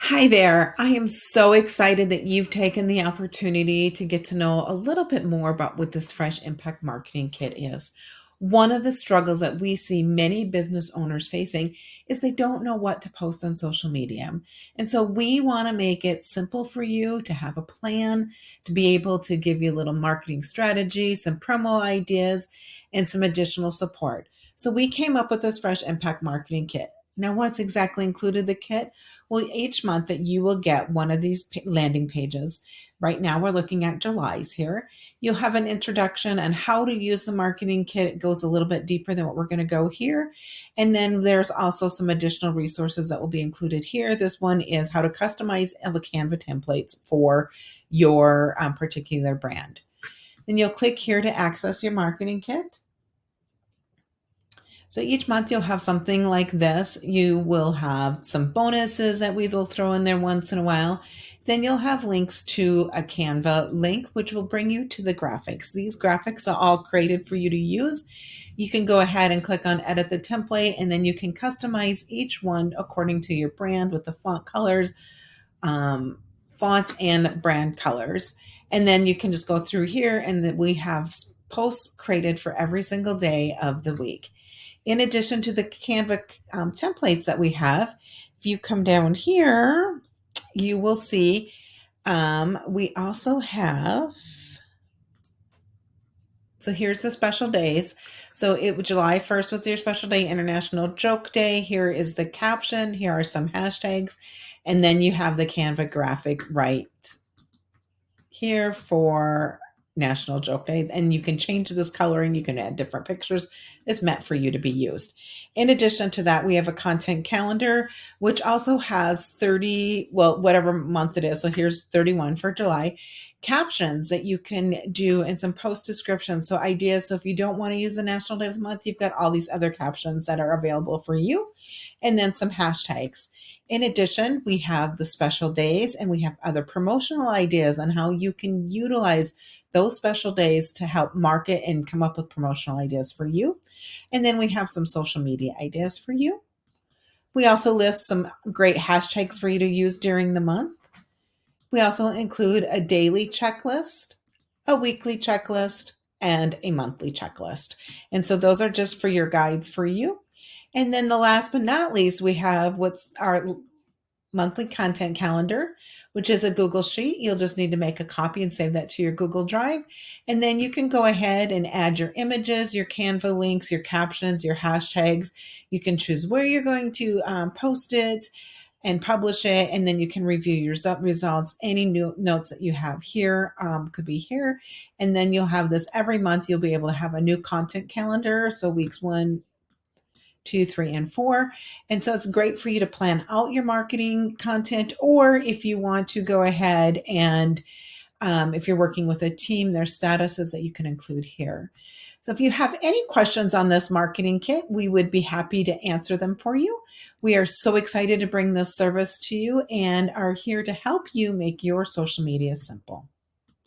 Hi there. I am so excited that you've taken the opportunity to get to know a little bit more about what this Fresh Impact Marketing Kit is. One of the struggles that we see many business owners facing is they don't know what to post on social media. And so we want to make it simple for you to have a plan, to be able to give you a little marketing strategy, some promo ideas, and some additional support. So we came up with this Fresh Impact Marketing Kit. Now, what's exactly included in the kit? Well, each month that you will get one of these landing pages. Right now, we're looking at July's here. You'll have an introduction on how to use the marketing kit. It goes a little bit deeper than what we're going to go here. And then there's also some additional resources that will be included here. This one is how to customize the Canva templates for your particular brand. Then you'll click here to access your marketing kit. So each month you'll have something like this. You will have some bonuses that we will throw in there once in a while. Then you'll have links to a Canva link, which will bring you to the graphics. These graphics are all created for you to use. You can go ahead and click on edit the template, and then you can customize each one according to your brand with the font colors, fonts and brand colors. And then you can just go through here, and then we have posts created for every single day of the week. In addition to the Canva templates that we have, if you come down here, you will see we also have, so here's the special days. So July 1st was your special day, International Joke Day. Here is the caption. Here are some hashtags. And then you have the Canva graphic right here for National Joke Day, and you can change this coloring. You can add different pictures. It's meant for you to be used. In addition to that, we have a content calendar, which also has 30, well, whatever month it is. So here's 31 for July. Captions that you can do and some post descriptions. So ideas. So if you don't want to use the National Day of the Month, you've got all these other captions that are available for you. And then some hashtags. In addition, we have the special days and we have other promotional ideas on how you can utilize those special days to help market and come up with promotional ideas for you. And then we have some social media ideas for you. We also list some great hashtags for you to use during the month. We also include a daily checklist, a weekly checklist, and a monthly checklist. And so those are just for your guides for you. And then the last but not least, we have what's our monthly content calendar, which is a Google Sheet. You'll just need to make a copy and save that to your Google Drive. And then you can go ahead and add your images, your Canva links, your captions, your hashtags. You can choose where you're going to post it and publish it. And then you can review your results. Any new notes that you have here could be here. And then you'll have this every month. You'll be able to have a new content calendar. So weeks 1, 2, 3, and 4. And so it's great for you to plan out your marketing content, or if you want to go ahead and if you're working with a team, there's statuses that you can include here. So if you have any questions on this marketing kit, we would be happy to answer them for you. We are so excited to bring this service to you and are here to help you make your social media simple.